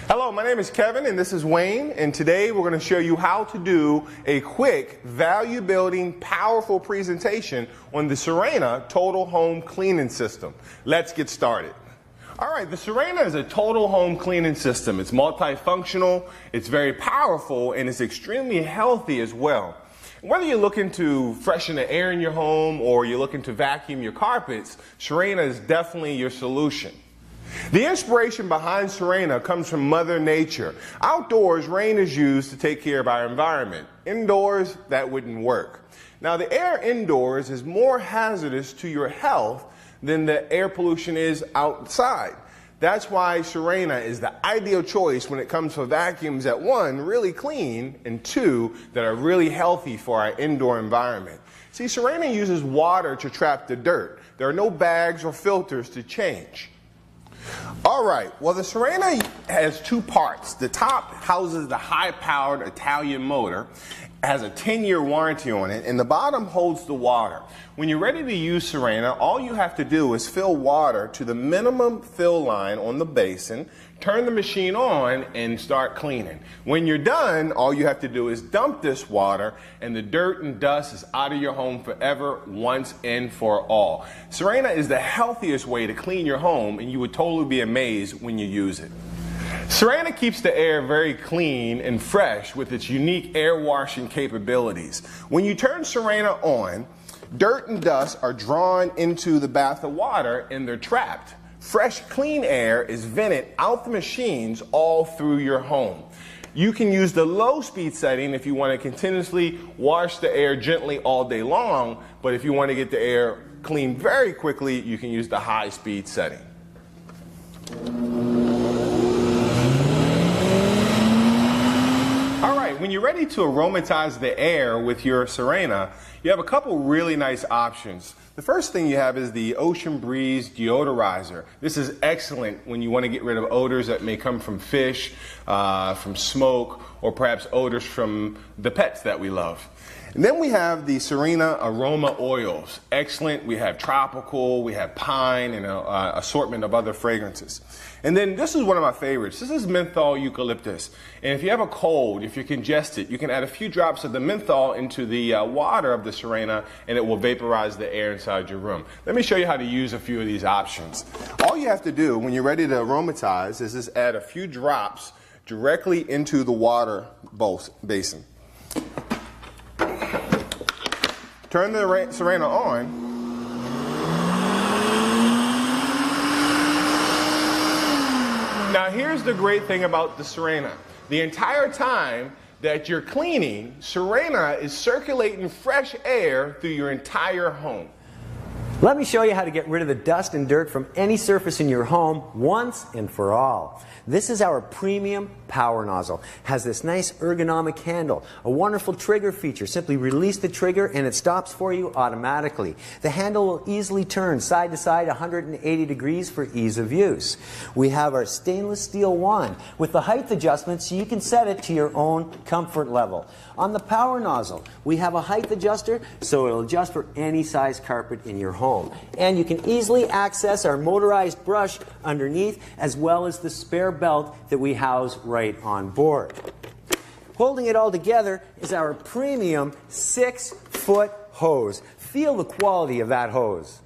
Hello, my name is Kevin and this is Wayne, and today we're going to show you how to do a quick, value-building, powerful presentation on the Sirena Total Home Cleaning System. Let's get started. Alright, the Sirena is a total home cleaning system. It's multifunctional, it's very powerful, and it's extremely healthy as well. Whether you're looking to freshen the air in your home or you're looking to vacuum your carpets, Sirena is definitely your solution. The inspiration behind Sirena comes from Mother Nature. Outdoors, rain is used to take care of our environment. Indoors, that wouldn't work. Now, the air indoors is more hazardous to your health than the air pollution is outside. That's why Sirena is the ideal choice when it comes to vacuums that, one, really clean, and two, that are really healthy for our indoor environment. See, Sirena uses water to trap the dirt. There are no bags or filters to change. Alright, well, the Sirena has two parts. The top houses the high-powered Italian motor, has a 10-year warranty on it, and the bottom holds the water. When you're ready to use Sirena, all you have to do is fill water to the minimum fill line on the basin, turn the machine on, and start cleaning. When you're done, all you have to do is dump this water, and the dirt and dust is out of your home forever, once and for all. Sirena is the healthiest way to clean your home, and you would totally be amazed when you use it. Sirena keeps the air very clean and fresh with its unique air washing capabilities. When you turn Sirena on, dirt and dust are drawn into the bath of water and they're trapped. Fresh, clean air is vented out the machines all through your home. You can use the low speed setting if you want to continuously wash the air gently all day long, but if you want to get the air clean very quickly, you can use the high speed setting. When you're ready to aromatize the air with your Sirena, you have a couple really nice options. The first thing you have is the Ocean Breeze Deodorizer. This is excellent when you want to get rid of odors that may come from fish, from smoke, or perhaps odors from the pets that we love. And then we have the Sirena Aroma Oils. Excellent. We have tropical, we have pine, and an assortment of other fragrances. And then this is one of my favorites. This is menthol eucalyptus. And if you have a cold, if you're congested, you can add a few drops of the menthol into the water of the Sirena, and it will vaporize the air inside your room. Let me show you how to use a few of these options. All you have to do when you're ready to aromatize is just add a few drops directly into the water basin. Turn the Sirena on. Now here's the great thing about the Sirena. The entire time that you're cleaning, Sirena is circulating fresh air through your entire home. Let me show you how to get rid of the dust and dirt from any surface in your home once and for all. This is our premium power nozzle. It has this nice ergonomic handle, a wonderful trigger feature. Simply release the trigger and it stops for you automatically. The handle will easily turn side to side 180 degrees for ease of use. We have our stainless steel wand with the height adjustment so you can set it to your own comfort level. On the power nozzle, we have a height adjuster so it'll adjust for any size carpet in your home. And you can easily access our motorized brush underneath as well as the spare belt that we house right on board. Holding it all together is our premium 6-foot hose. Feel the quality of that hose.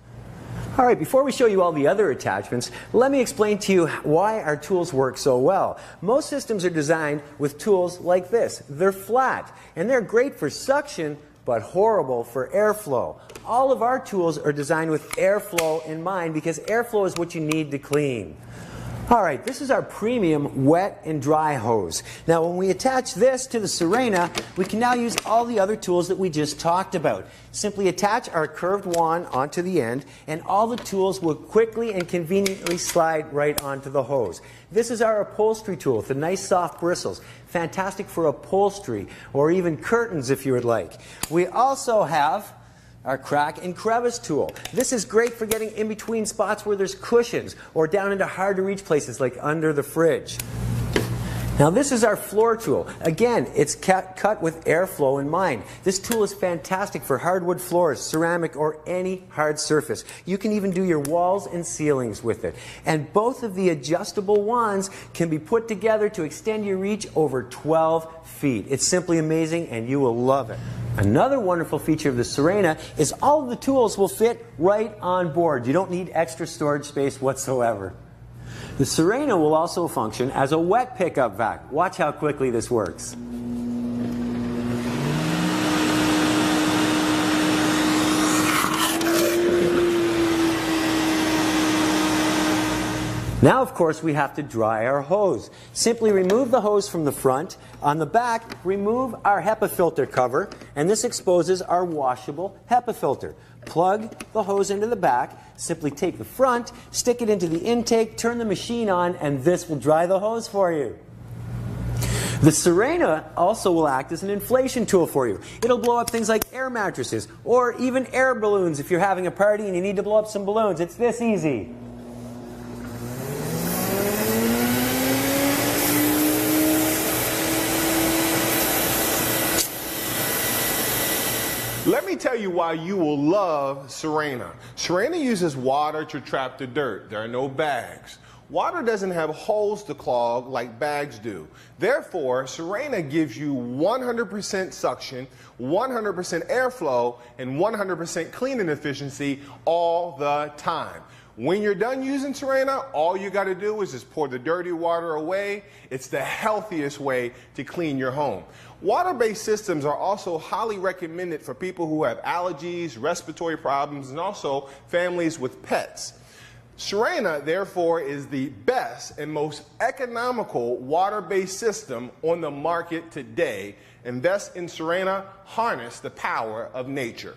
Alright, before we show you all the other attachments, let me explain to you why our tools work so well. Most systems are designed with tools like this. They're flat, and they're great for suction, but horrible for airflow. All of our tools are designed with airflow in mind because airflow is what you need to clean. Alright, this is our premium wet and dry hose. Now when we attach this to the Sirena, we can now use all the other tools that we just talked about. Simply attach our curved wand onto the end and all the tools will quickly and conveniently slide right onto the hose. This is our upholstery tool with the nice soft bristles. Fantastic for upholstery or even curtains if you would like. We also have our crack and crevice tool. This is great for getting in between spots where there's cushions or down into hard to reach places like under the fridge. Now this is our floor tool. Again, it's cut with airflow in mind. This tool is fantastic for hardwood floors, ceramic, or any hard surface. You can even do your walls and ceilings with it. And both of the adjustable wands can be put together to extend your reach over 12 feet. It's simply amazing and you will love it. Another wonderful feature of the Sirena is all of the tools will fit right on board. You don't need extra storage space whatsoever. The Sirena will also function as a wet pickup vac. Watch how quickly this works. Now, of course, we have to dry our hose. Simply remove the hose from the front. On the back, remove our HEPA filter cover, and this exposes our washable HEPA filter. Plug the hose into the back. Simply take the front, stick it into the intake, turn the machine on, and this will dry the hose for you. The Sirena also will act as an inflation tool for you. It'll blow up things like air mattresses or even air balloons if you're having a party and you need to blow up some balloons. It's this easy. Let me tell you why you will love Sirena. Sirena uses water to trap the dirt. There are no bags. Water doesn't have holes to clog like bags do. Therefore, Sirena gives you 100% suction, 100% airflow, and 100% cleaning efficiency all the time. When you're done using Sirena, all you got to do is just pour the dirty water away. It's the healthiest way to clean your home. Water-based systems are also highly recommended for people who have allergies, respiratory problems, and also families with pets. Sirena, therefore, is the best and most economical water-based system on the market today. Invest in Sirena, harness the power of nature.